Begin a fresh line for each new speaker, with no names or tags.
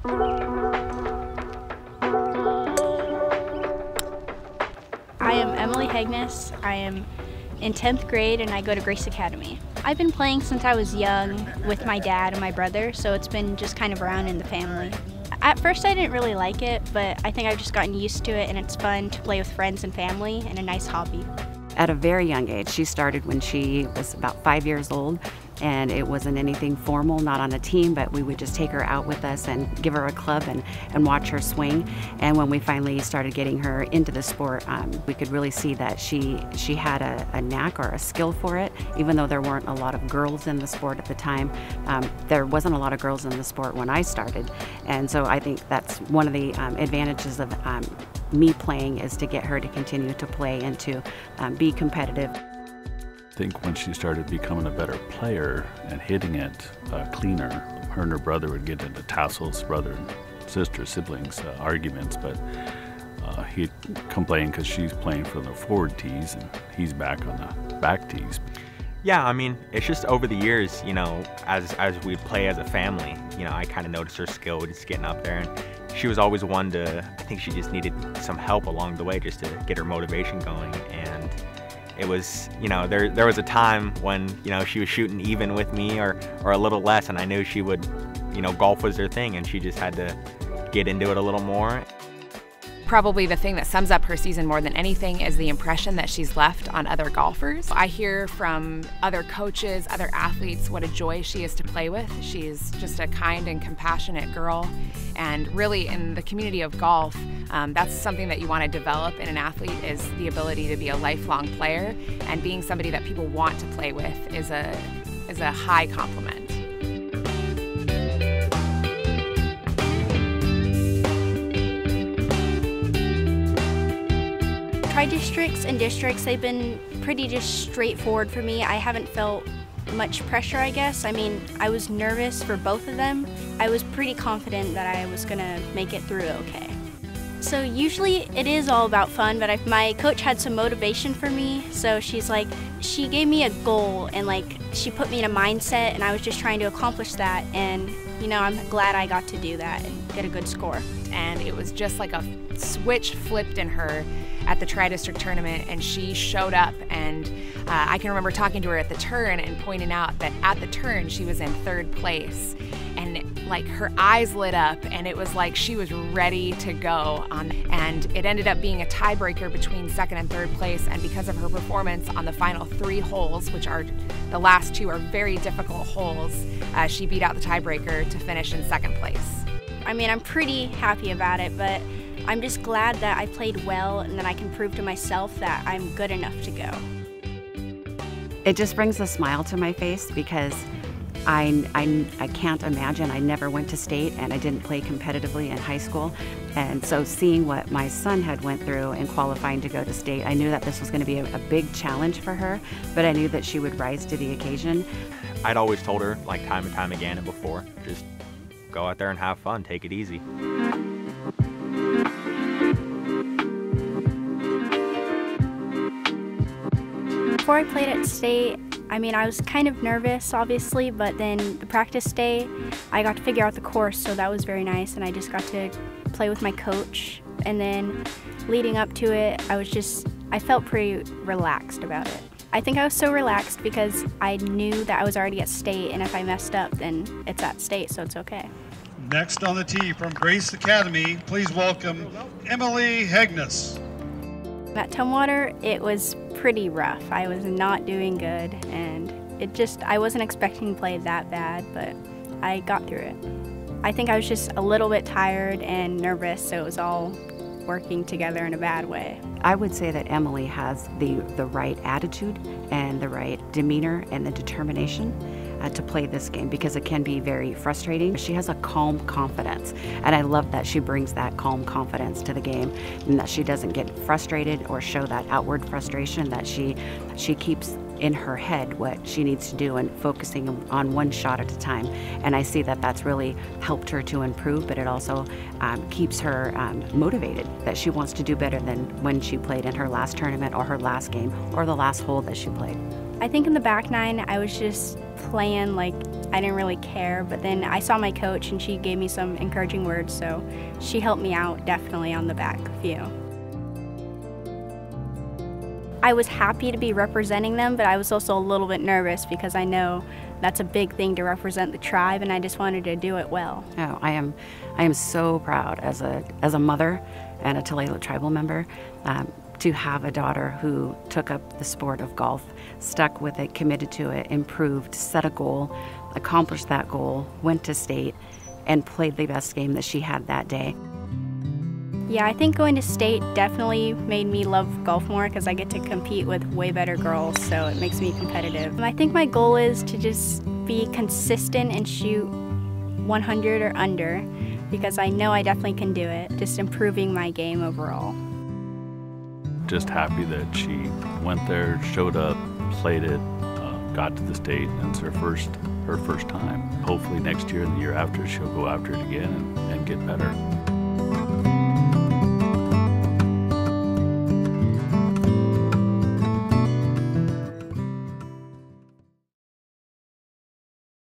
I am Emily Hegnes. I am in 10th grade and I go to Grace Academy. I've been playing since I was young with my dad and my brother, so it's been just kind of around in the family. At first I didn't really like it, but I think I've just gotten used to it and it's fun to play with friends and family and a nice hobby.
At a very young age, she started when she was about 5 years old, and it wasn't anything formal, not on a team, but we would just take her out with us and give her a club and watch her swing. And when we finally started getting her into the sport, we could really see that she had a knack or a skill for it, even though there weren't a lot of girls in the sport at the time. There wasn't a lot of girls in the sport when I started, and so I think that's one of the advantages of me playing, is to get her to continue to play and to be competitive.
I think when she started becoming a better player and hitting it cleaner, her and her brother would get into tassels, brother and sister, siblings, arguments, but he'd complain because she's playing from the forward tees and he's back on the back tees.
Yeah, I mean, it's just over the years, you know, as we play as a family, you know, I kind of noticed her skill just getting up there, and she was always one to, I think she just needed some help along the way just to get her motivation going. And it was, you know, there was a time when, you know, she was shooting even with me or a little less, and I knew she would, you know, golf was her thing, and she just had to get into it a little more.
Probably the thing that sums up her season more than anything is the impression that she's left on other golfers. I hear from other coaches, other athletes, what a joy she is to play with. She's just a kind and compassionate girl, and really in the community of golf, that's something that you want to develop in an athlete, is the ability to be a lifelong player, and being somebody that people want to play with is a high compliment.
Tri-districts and districts, they've been pretty just straightforward for me. I haven't felt much pressure, I guess. I mean, I was nervous for both of them. I was pretty confident that I was gonna make it through okay. So usually it is all about fun, but my coach had some motivation for me. So she gave me a goal, and she put me in a mindset, and I was just trying to accomplish that. And you know, I'm glad I got to do that and get a good score.
And it was just like a switch flipped in her at the Tri-District tournament, and she showed up, and I can remember talking to her at the turn and pointing out that at the turn she was in 3rd place, and her eyes lit up, and it was like she was ready to go on. And it ended up being a tiebreaker between 2nd and 3rd place, and because of her performance on the final 3 holes, which are the last 2 are very difficult holes, she beat out the tiebreaker to finish in 2nd place.
I mean, I'm pretty happy about it, but I'm just glad that I played well and that I can prove to myself that I'm good enough to go.
It just brings a smile to my face, because I can't imagine. I never went to state, and I didn't play competitively in high school. And so seeing what my son had went through in qualifying to go to state, I knew that this was going to be a big challenge for her, but I knew that she would rise to the occasion.
I'd always told her, time and time again and before, just go out there and have fun, take it easy.
Before I played at state, I mean, I was kind of nervous, obviously, but then the practice day, I got to figure out the course, so that was very nice, and I just got to play with my coach. And then leading up to it, I felt pretty relaxed about it. I think I was so relaxed because I knew that I was already at state, and if I messed up, then it's at state, so it's okay.
Next on the tee from Grace Academy, please welcome Emily Hegnes.
At Tumwater, it was pretty rough. I was not doing good, and I wasn't expecting to play that bad, but I got through it. I think I was just a little bit tired and nervous, so it was all working together in a bad way.
I would say that Emily has the right attitude and the right demeanor and the determination to play this game, because it can be very frustrating. She has a calm confidence, and I love that she brings that calm confidence to the game, and that she doesn't get frustrated or show that outward frustration, that she keeps in her head what she needs to do and focusing on one shot at a time. And I see that that's really helped her to improve, but it also keeps her motivated, that she wants to do better than when she played in her last tournament or her last game or the last hole that she played.
I think in the back nine, I was just playing like I didn't really care, but then I saw my coach and she gave me some encouraging words, so she helped me out definitely on the back view. I was happy to be representing them, but I was also a little bit nervous because I know that's a big thing to represent the tribe, and I just wanted to do it well.
Oh, I am so proud as a mother and a Tulalip tribal member to have a daughter who took up the sport of golf, stuck with it, committed to it, improved, set a goal, accomplished that goal, went to state, and played the best game that she had that day.
Yeah, I think going to state definitely made me love golf more because I get to compete with way better girls, so it makes me competitive. I think my goal is to just be consistent and shoot 100 or under because I know I definitely can do it, just improving my game overall.
Just happy that she went there, showed up, played it, got to the state, and it's her first time. Hopefully next year and the year after she'll go after it again and get better.